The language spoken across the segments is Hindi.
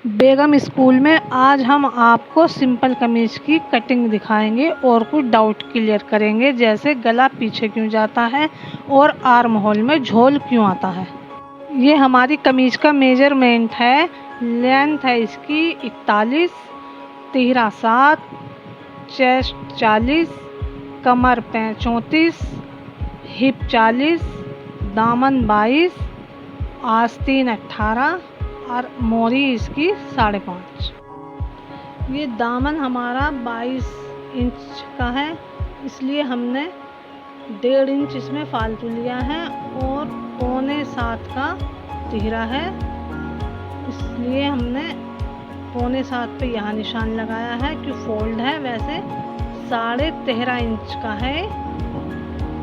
बेगम स्कूल में आज हम आपको सिंपल कमीज की कटिंग दिखाएंगे और कुछ डाउट क्लियर करेंगे, जैसे गला पीछे क्यों जाता है और आर्म होल में झोल क्यों आता है। ये हमारी कमीज का मेजरमेंट है। लेंथ है इसकी 41, तिहरा 7, चेस्ट 40, कमर 34, हिप 40, दामन 22, आस्तीन 18 और मोरी इसकी 5.5। ये दामन हमारा 22 इंच का है, इसलिए हमने 1.5 इंच इसमें फालतू लिया है और 6.25 का तिहरा है, इसलिए हमने 6.25 पे यहाँ निशान लगाया है कि फोल्ड है। वैसे 13.5 इंच का है,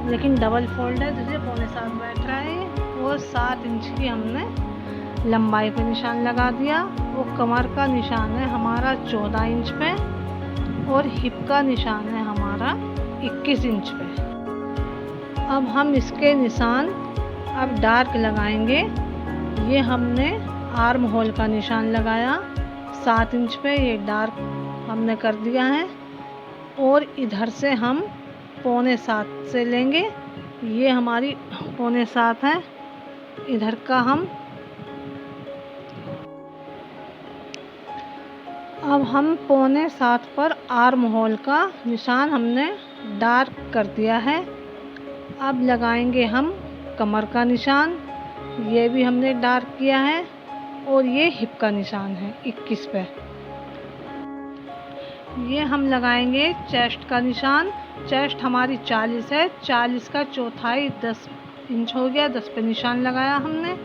लेकिन डबल फोल्ड है, जिससे 6.25 बैठ रहा है। और 7 इंच की हमने लंबाई पे निशान लगा दिया। वो कमर का निशान है हमारा 14 इंच पे और हिप का निशान है हमारा 21 इंच पे। अब हम इसके निशान अब डार्क लगाएंगे। ये हमने आर्म होल का निशान लगाया 7 इंच पे, ये डार्क हमने कर दिया है। और इधर से हम 6.25 से लेंगे, ये हमारी 6.25 है। इधर का हम अब हम 6.25 पर आर्म होल का निशान हमने डार्क कर दिया है। अब लगाएंगे हम कमर का निशान, ये भी हमने डार्क किया है। और ये हिप का निशान है 21 पे। ये हम लगाएंगे चेस्ट का निशान। चेस्ट हमारी 40 है, 40 का चौथाई 10 इंच हो गया, 10 पे निशान लगाया हमने।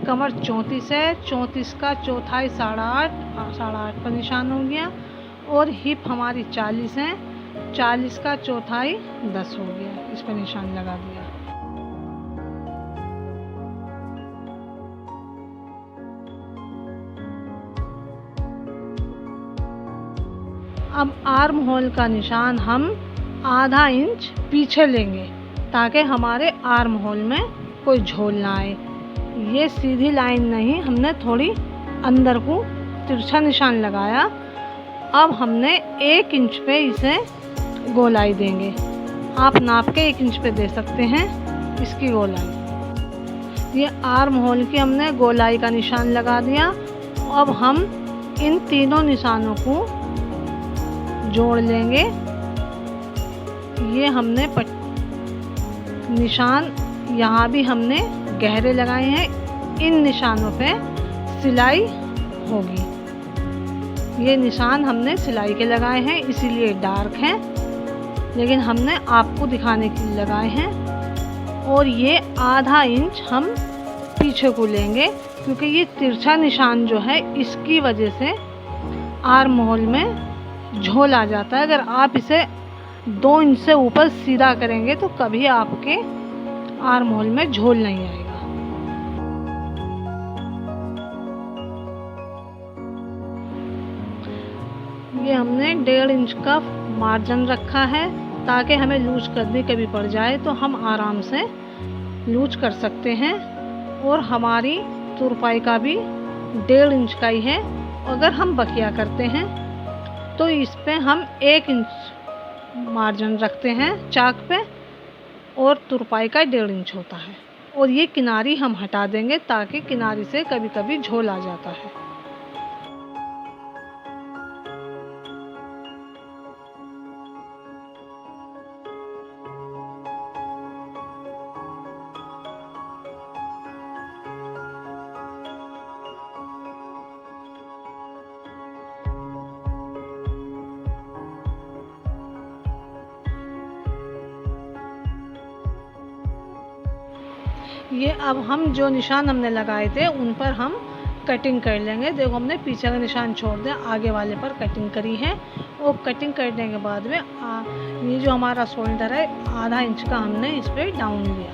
कमर 34 है, 34 का चौथाई 8.5 पर निशान हो गया। और हिप हमारी 40 है, 40 का चौथाई 10 हो गया, इस पर निशान लगा दिया। अब आर्म होल का निशान हम आधा इंच पीछे लेंगे, ताकि हमारे आर्म होल में कोई झोल ना आए। ये सीधी लाइन नहीं, हमने थोड़ी अंदर को तिरछा निशान लगाया। अब हमने 1 इंच पे इसे गोलाई देंगे। आप नाप के 1 इंच पे दे सकते हैं इसकी गोलाई। ये आर्म होल की हमने गोलाई का निशान लगा दिया। अब हम इन तीनों निशानों को जोड़ लेंगे। ये हमने निशान यहाँ भी हमने गहरे लगाए हैं, इन निशानों पे सिलाई होगी। ये निशान हमने सिलाई के लगाए हैं, इसीलिए डार्क हैं, लेकिन हमने आपको दिखाने के लिए लगाए हैं। और ये आधा इंच हम पीछे को लेंगे, क्योंकि ये तिरछा निशान जो है इसकी वजह से आर्म होल में झोल आ जाता है। अगर आप इसे 2 इंच से ऊपर सीधा करेंगे तो कभी आपके आर्म होल में झोल नहीं आएगा। ये हमने 1.5 इंच का मार्जिन रखा है, ताकि हमें लूज करनी कभी पड़ जाए तो हम आराम से लूज कर सकते हैं। और हमारी तुरपाई का भी 1.5 इंच का ही है। अगर हम बकिया करते हैं तो इस पे हम 1 इंच मार्जिन रखते हैं चाक पे, और तुरपाई का 1.5 इंच होता है। और ये किनारी हम हटा देंगे, ताकि किनारी से कभी कभी झोल आ जाता है। ये अब हम जो निशान हमने लगाए थे उन पर हम कटिंग कर लेंगे। देखो, हमने पीछे का निशान छोड़ दिया, आगे वाले पर कटिंग करी है। और कटिंग करने के बाद में ये जो हमारा शोल्डर है आधा इंच का हमने इस पर डाउन लिया।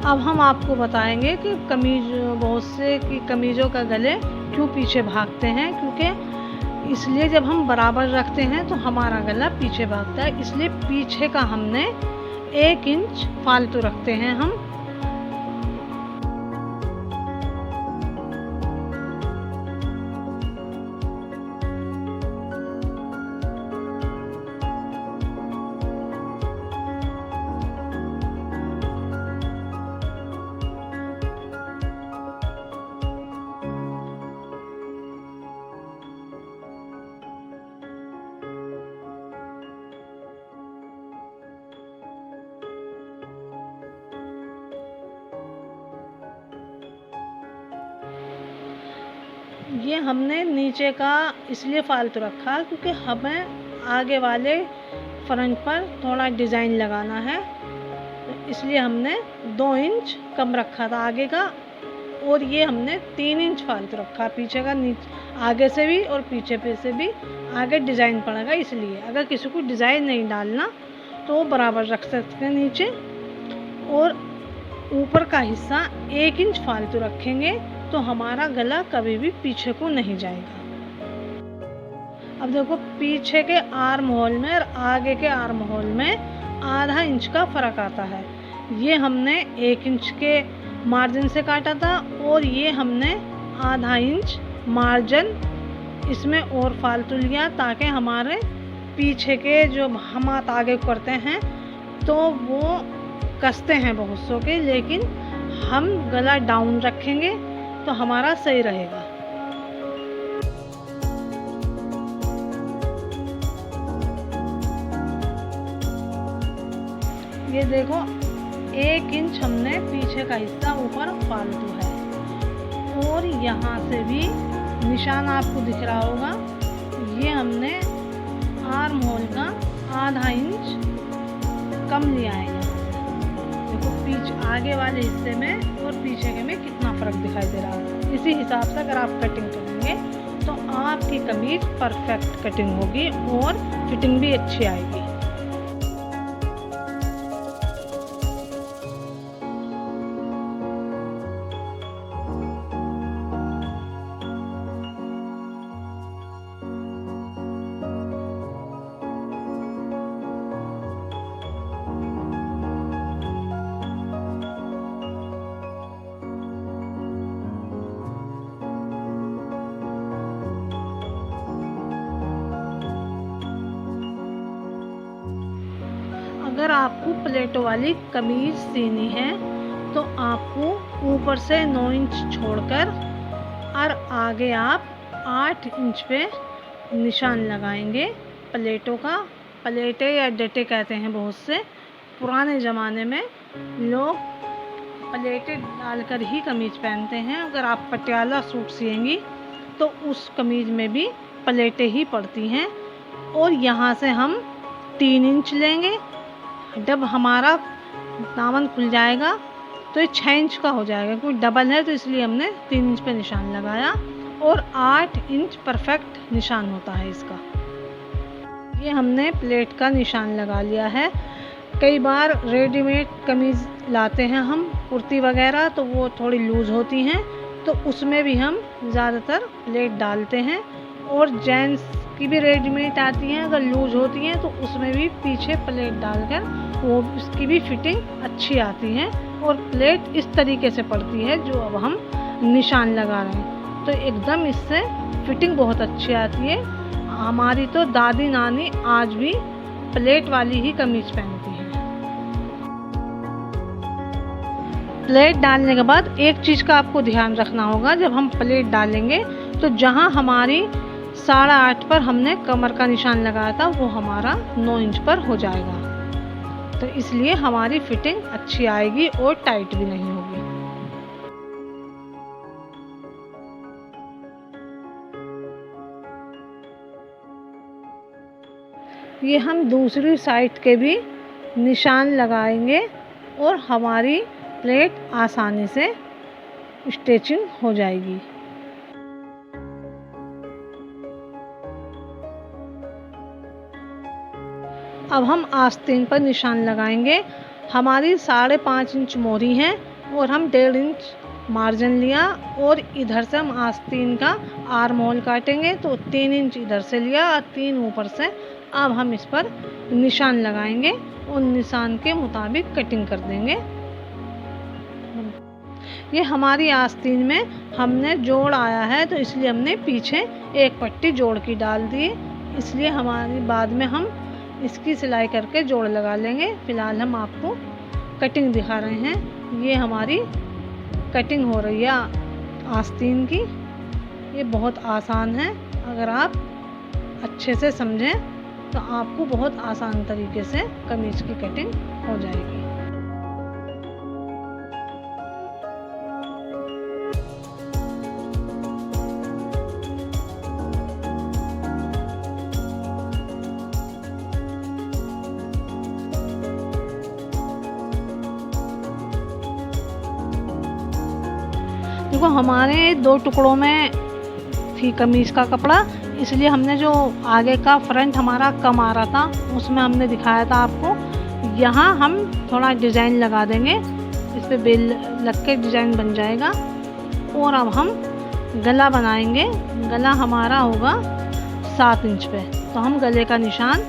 अब हम आपको बताएंगे कि बहुत से की कमीज़ों का गले क्यों पीछे भागते हैं, क्योंकि इसलिए जब हम बराबर रखते हैं तो हमारा गला पीछे भागता है, इसलिए पीछे का हमने 1 इंच फालतू रखते हैं हम। ये हमने नीचे का इसलिए फालतू रखा क्योंकि हमें आगे वाले फ्रंट पर थोड़ा डिज़ाइन लगाना है, तो इसलिए हमने 2 इंच कम रखा था आगे का, और ये हमने 3 इंच फालतू रखा पीछे का, आगे से भी और पीछे पे से भी आगे डिज़ाइन पड़ेगा। इसलिए अगर किसी को डिज़ाइन नहीं डालना तो वो बराबर रख सकते हैं नीचे, और ऊपर का हिस्सा 1 इंच फालतू रखेंगे तो हमारा गला कभी भी पीछे को नहीं जाएगा। अब देखो, पीछे के आर्म होल में और आगे के आर्म होल में आधा इंच का फ़र्क आता है। ये हमने 1 इंच के मार्जिन से काटा था, और ये हमने आधा इंच मार्जिन इसमें और फालतू लिया ताकि हमारे पीछे के जो हम हाथ आगे करते हैं तो वो कसते हैं बहुत सौ के, लेकिन हम गला डाउन रखेंगे तो हमारा सही रहेगा। ये देखो, 1 इंच हमने पीछे का हिस्सा ऊपर फालतू है, और यहाँ से भी निशान आपको दिख रहा होगा, ये हमने आर्म होल का आधा इंच कम लिया है। देखो, पीछे आगे वाले हिस्से में और पीछे के में कितना फ़र्क दिखाई दे रहा है। इसी हिसाब से अगर आप कटिंग करेंगे तो आपकी कमीज परफेक्ट कटिंग होगी और फिटिंग भी अच्छी आएगी। अगर आपको प्लेटों वाली कमीज सीनी है तो आपको ऊपर से 9 इंच छोड़कर और आगे आप 8 इंच पे निशान लगाएंगे प्लेटों का। प्लेटें या डटे कहते हैं बहुत से। पुराने ज़माने में लोग प्लेटें डालकर ही कमीज पहनते हैं। अगर आप पटियाला सूट सिएंगी तो उस कमीज में भी प्लेटें ही पड़ती हैं। और यहाँ से हम 3 इंच लेंगे। जब हमारा दामन खुल जाएगा तो ये 6 इंच का हो जाएगा, क्योंकि डबल है तो इसलिए हमने 3 इंच पे निशान लगाया, और 8 इंच परफेक्ट निशान होता है इसका। ये हमने प्लेट का निशान लगा लिया है। कई बार रेडीमेड कमीज़ लाते हैं हम, कुर्ती वगैरह, तो वो थोड़ी लूज़ होती हैं, तो उसमें भी हम ज़्यादातर प्लेट डालते हैं। और जेंट्स की भी रेडीमेड आती हैं, अगर लूज़ होती हैं तो उसमें भी पीछे प्लेट डालकर वो उसकी भी फिटिंग अच्छी आती है। और प्लेट इस तरीके से पड़ती है जो अब हम निशान लगा रहे हैं, तो एकदम इससे फिटिंग बहुत अच्छी आती है। हमारी तो दादी नानी आज भी प्लेट वाली ही कमीज पहनती हैं। प्लेट डालने के बाद एक चीज़ का आपको ध्यान रखना होगा, जब हम प्लेट डालेंगे तो जहां हमारी 8.5 पर हमने कमर का निशान लगाया था वो हमारा 9 इंच पर हो जाएगा, तो इसलिए हमारी फिटिंग अच्छी आएगी और टाइट भी नहीं होगी। ये हम दूसरी साइड के भी निशान लगाएंगे और हमारी प्लेट आसानी से स्टिचिंग हो जाएगी। अब हम आस्तीन पर निशान लगाएंगे। हमारी 5.5 इंच मोरी है और हम 1.5 इंच मार्जिन लिया, और इधर से हम आस्तीन का आर्म होल काटेंगे, तो 3 इंच इधर से लिया और 3 ऊपर से। अब हम इस पर निशान लगाएंगे और निशान के मुताबिक कटिंग कर देंगे। ये हमारी आस्तीन में हमने जोड़ आया है, तो इसलिए हमने पीछे एक पट्टी जोड़ की डाल दी, इसलिए हमारी बाद में हम इसकी सिलाई करके जोड़ लगा लेंगे। फ़िलहाल हम आपको कटिंग दिखा रहे हैं। ये हमारी कटिंग हो रही है आस्तीन की। ये बहुत आसान है, अगर आप अच्छे से समझें तो आपको बहुत आसान तरीके से कमीज की कटिंग हो जाएगी। देखो हमारे 2 टुकड़ों में थी कमीज़ का कपड़ा, इसलिए हमने जो आगे का फ्रंट हमारा कम आ रहा था उसमें हमने दिखाया था आपको। यहाँ हम थोड़ा डिज़ाइन लगा देंगे, इस पे बेल लग के डिज़ाइन बन जाएगा। और अब हम गला बनाएंगे। गला हमारा होगा 7 इंच पे, तो हम गले का निशान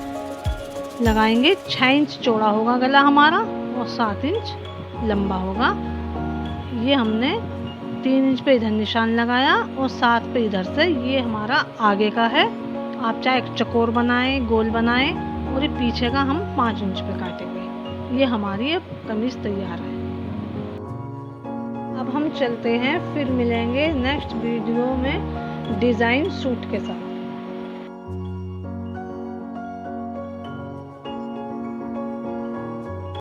लगाएंगे। 6 इंच चौड़ा होगा गला हमारा और 7 इंच लंबा होगा। ये हमने 3 इंच पे इधर निशान लगाया और 7 पे इधर से। ये हमारा आगे का है। आप चाहे एक चकोर बनाएं, गोल बनाएं, और ये पीछे का हम 5 इंच पे काटेंगे। ये हमारी अब कमीज तैयार है। अब हम चलते हैं, फिर मिलेंगे नेक्स्ट वीडियो में डिज़ाइन सूट के साथ।